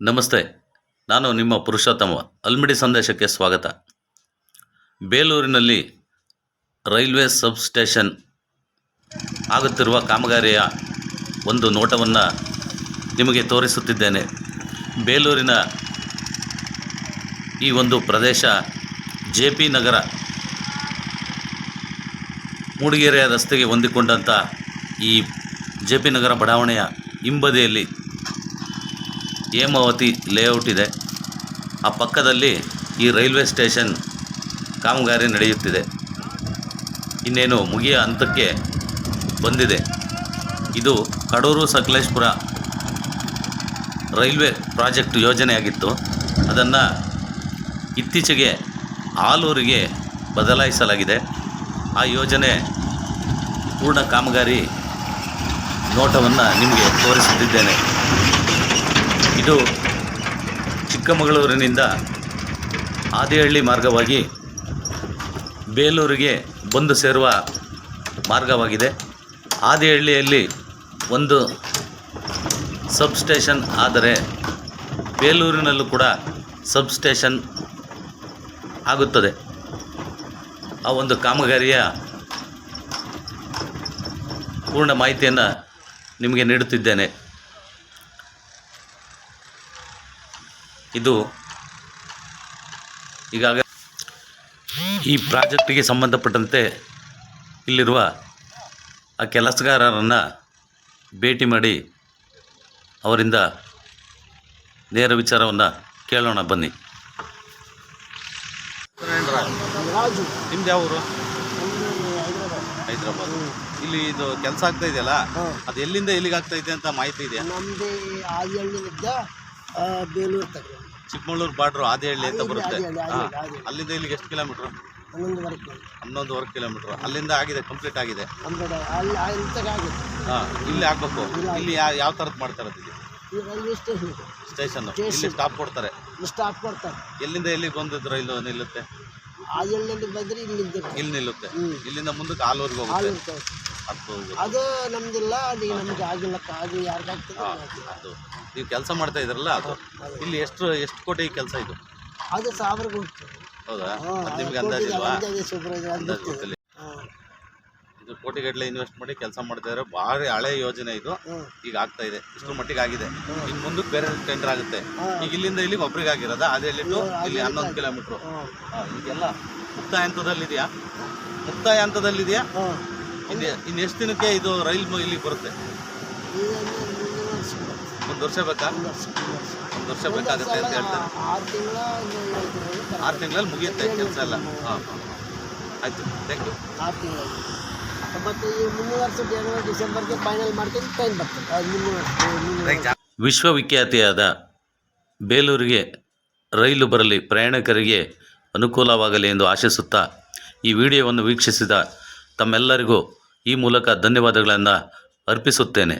ನಮಸ್ತೆ. ನಾನು ನಿಮ್ಮ ಪುರುಷೋತ್ತಮ. ಅಲ್ಮಿಡಿ ಸಂದೇಶಕ್ಕೆ ಸ್ವಾಗತ. ಬೇಲೂರಿನಲ್ಲಿ ರೈಲ್ವೆ ಸಬ್‌ಸ್ಟೇಷನ್ ಆಗುತ್ತಿರುವ ಕಾಮಗಾರಿಯ ಒಂದು ನೋಟವನ್ನು ನಿಮಗೆ ತೋರಿಸುತ್ತಿದ್ದೇನೆ. ಬೇಲೂರಿನ ಈ ಒಂದು ಪ್ರದೇಶ ಜೆ.ಪಿ. ನಗರ ಮೂಡಿಗೆರೆ ರಸ್ತೆಗೆ ಹೊಂದಿಕೊಂಡಂಥ ಈ ಜೆ.ಪಿ. ನಗರ ಬಡಾವಣೆಯ ಹಿಂಬದಿಯಲ್ಲಿ ಹೇಮಾವತಿ ಲೇಔಟ್ ಇದೆ. ಆ ಪಕ್ಕದಲ್ಲಿ ಈ ರೈಲ್ವೆ ಸ್ಟೇಷನ್ ಕಾಮಗಾರಿ ನಡೆಯುತ್ತಿದೆ. ಇನ್ನೇನು ಮುಗಿಯ ಹಂತಕ್ಕೆ ಬಂದಿದೆ. ಇದು ಕಡೂರು ಸಕಲೇಶಪುರ ರೈಲ್ವೆ ಪ್ರಾಜೆಕ್ಟ್ ಯೋಜನೆಯಾಗಿತ್ತು. ಅದನ್ನು ಇತ್ತೀಚೆಗೆ ಆಲೂರಿಗೆ ಬದಲಾಯಿಸಲಾಗಿದೆ. ಆ ಯೋಜನೆ ಪೂರ್ಣ ಕಾಮಗಾರಿ ನೋಟವನ್ನು ನಿಮಗೆ ತೋರಿಸುತ್ತಿದ್ದೇನೆ. ಇದು ಚಿಕ್ಕಮಗಳೂರಿನಿಂದ ಆದಿಹಳ್ಳಿ ಮಾರ್ಗವಾಗಿ ಬೇಲೂರಿಗೆ ಬಂದು ಸೇರುವ ಮಾರ್ಗವಾಗಿದೆ. ಆದಿಹಳ್ಳಿಯಲ್ಲಿ ಒಂದು ಸಬ್‌ಸ್ಟೇಷನ್ ಆದರೆ ಬೇಲೂರಿನಲ್ಲೂ ಕೂಡ ಸಬ್‌ಸ್ಟೇಷನ್ ಆಗುತ್ತದೆ. ಆ ಒಂದು ಕಾಮಗಾರಿಯ ಪೂರ್ಣ ಮಾಹಿತಿಯನ್ನು ನಿಮಗೆ ನೀಡುತ್ತಿದ್ದೇನೆ. ಇದು ಈಗಾಗಲೇ ಈ ಪ್ರಾಜೆಕ್ಟಿಗೆ ಸಂಬಂಧಪಟ್ಟಂತೆ ಇಲ್ಲಿರುವ ಆ ಕೆಲಸಗಾರರನ್ನು ಭೇಟಿ ಮಾಡಿ ಅವರಿಂದ ನೇರ ವಿಚಾರವನ್ನು ಕೇಳೋಣ ಬನ್ನಿ. ನಿಮ್ದು ಯಾವ ಊರು? ಹೈದರಾಬಾದ್. ಇಲ್ಲಿ ಇದು ಕೆಲಸ ಆಗ್ತಾ ಇದೆಯಲ್ಲ, ಅದು ಎಲ್ಲಿಂದ ಎಲ್ಲಿಗೆ ಆಗ್ತಾ ಇದೆ ಅಂತ ಮಾಹಿತಿ ಇದೆಯಾ? ನಮ್ಮದು ಆದಿಹಳ್ಳಿಯಿಂದ ಬೇಲೂರು ತಗ ಚಿಕ್ಕಮಗಳೂರು ಬಾರ್ಡ್ರು ಆದಿಹಳ್ಳಿ ಅಂತ ಬರುತ್ತೆ. ಅಲ್ಲಿಂದ ಇಲ್ಲಿಗೆ ಎಷ್ಟು ಕಿಲೋಮೀಟ್ರು? 11.25 ಕಿಲೋಮೀಟ್ರ್. ಅಲ್ಲಿಂದ ಆಗಿದೆ, ಕಂಪ್ಲೀಟ್ ಆಗಿದೆ. ಇಲ್ಲಿ ಆಗಬೇಕು. ಇಲ್ಲಿ ಯಾವ ಥರದ್ದು ಮಾಡ್ತಾ ಇರೋದು? Railway station. ಇಲ್ಲಿ ಸ್ಟಾಪ್ ಕೊಡ್ತಾರೆ. ಎಲ್ಲಿಂದ ಎಲ್ಲಿಗೆ ಬಂದಿದ್ದು ರೈಲು ನಿಲ್ಲುತ್ತೆ? ಆದಿಹಳ್ಳಿಯಿಂದ ಬಂದರೆ ಇಲ್ಲಿ ನಿಲ್ಲುತ್ತೆ. ಇಲ್ಲಿಂದ ಮುಂದಕ್ಕೆ ಆಲೂರಿಗೆ ಹೋಗುತ್ತೆ. ಅದು ನಮ್ದಿಲ್ಲ, ಅದು ನಮ್ಗೆ ಆಗಿಲ್ಲ. ಅದು ಯಾರಿಗಾಗ್ತದೆ ಅದು ನೀವು ಕೆಲಸ ಮಾಡ್ತಾ ಇದ್ರಲ್ಲ, ಅದು ಇಲ್ಲಿ ಎಷ್ಟು ಕೋಟಿ ಕೆಲಸ ಇದು? ಅದು 1000 ಕೋಟಿ. ಹೌದಾ? ನಿಮ್ಗೆ ಅಂದಾಜಿಲ್ವಾ? ಇದು ಕೋಟಿಗಟ್ಟಲೆ ಇನ್ವೆಸ್ಟ್ ಮಾಡಿ ಕೆಲಸ ಮಾಡ್ತಾ ಇದ್ದಾರೆ. ಭಾರಿ ಹಳೆ ಯೋಜನೆ ಇದು. ಈಗ ಆಗ್ತಾ ಇದೆ, ಇಷ್ಟರ ಮಟ್ಟಿಗೆ ಆಗಿದೆ. ಇನ್ನು ಮುಂದಕ್ಕೆ ಬೇರೆ ಟೆಂಡರ್ ಆಗುತ್ತೆ. ಈಗ ಇಲ್ಲಿಂದ ಇಲ್ಲಿಗೆ ಒಬ್ರಿಗೆ ಆಗಿರೋದ ಅದೇ ಟು ಇಲ್ಲಿ 11 ಕಿಲೋಮೀಟ್ರು. ಈಗೆಲ್ಲ ಮುಕ್ತಾಯ ಹಂತದಲ್ಲಿದೆಯಾ? ಇನ್ನು ಎಷ್ಟು ದಿನಕ್ಕೆ ಇದು ರೈಲು ಇಲ್ಲಿಗೆ ಬರುತ್ತೆ? 1 ವರ್ಷ ಬೇಕಾ? 1 ವರ್ಷ ಬೇಕಾಗುತ್ತೆ ಅಂತ ಹೇಳ್ತಾರೆ. 6 ತಿಂಗಳಲ್ಲಿ ಮುಗಿಯುತ್ತೆ ಕೆಲಸ ಎಲ್ಲ. ಆಯಿತು, ಥ್ಯಾಂಕ್ ಯು. 6 ತಿಂಗಳು ಮತ್ತು ಈ 3 ವರ್ಷ ಜನವರಿ ಡಿಸೆಂಬರ್ಗೆ ಫೈನಲ್ ಮಾಡ್ಕೊಂಡು ಟ್ರೈನ್ ಬರ್ತದೆ. ವಿಶ್ವವಿಖ್ಯಾತಿಯಾದ ಬೇಲೂರಿಗೆ ರೈಲು ಬರಲಿ, ಪ್ರಯಾಣಿಕರಿಗೆ ಅನುಕೂಲವಾಗಲಿ ಎಂದು ಆಶಿಸುತ್ತಾ ಈ ವಿಡಿಯೋವನ್ನು ವೀಕ್ಷಿಸಿದ ತಮ್ಮೆಲ್ಲರಿಗೂ ಈ ಮೂಲಕ ಧನ್ಯವಾದಗಳನ್ನು ಅರ್ಪಿಸುತ್ತೇನೆ.